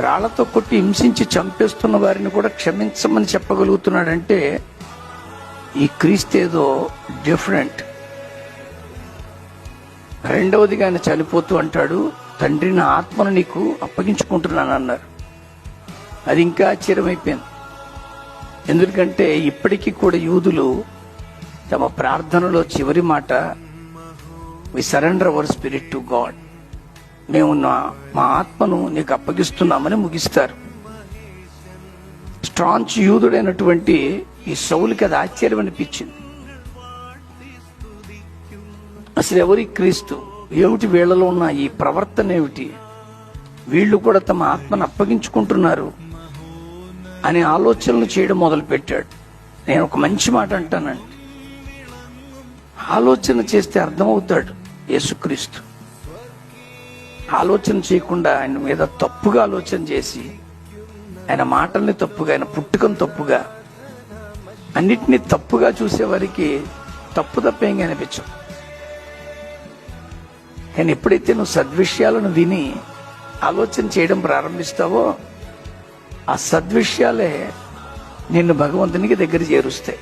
రాళ్లతో కొట్టి హింసించి చంపేస్తున్న వారిని కూడా క్షమించమని చెప్పగలుగుతున్నాడంటే ఈ క్రీస్తు ఏదో డిఫరెంట్. రెండవదిగా ఆయన చనిపోతూ అంటాడు, తండ్రి నా ఆత్మను నీకు అప్పగించుకుంటున్నాను అన్నారు. అది ఇంకా ఆశ్చర్యమైపోయింది. ఎందుకంటే ఇప్పటికీ కూడా యూదులు తమ ప్రార్థనలో చివరి మాట, we surrender our spirit to God, మేము మా ఆత్మను నీకు అప్పగిస్తున్నామని ముగిస్తారు. స్ట్రాంచ్ యూదుడైనటువంటి ఈ సౌలుకి అది ఆశ్చర్యం అనిపించింది. అసలు ఎవరి క్రీస్తు, ఏమిటి వీళ్ళలో ఉన్న ఈ ప్రవర్తన ఏమిటి, వీళ్ళు కూడా తమ ఆత్మను అప్పగించుకుంటున్నారు అనే ఆలోచనలు చేయడం మొదలు పెట్టాడు. నేను ఒక మంచి మాట అంటానండి, ఆలోచన చేస్తే అర్థమవుతాడు యేసుక్రీస్తు. ఆలోచన చేయకుండా ఆయన మీద తప్పుగా ఆలోచన చేసి, ఆయన మాటల్ని తప్పుగా, ఆయన పుట్టుకను తప్పుగా, అన్నిటినీ తప్పుగా చూసేవారికి తప్పు తప్పేంగా అనిపించవు. కానీ ఎప్పుడైతే నువ్వు సద్విషయాలను విని ఆలోచన చేయడం ప్రారంభిస్తావో, ఆ సద్విషయాలే నిన్ను భగవంతునికి దగ్గర చేరుస్తాయి.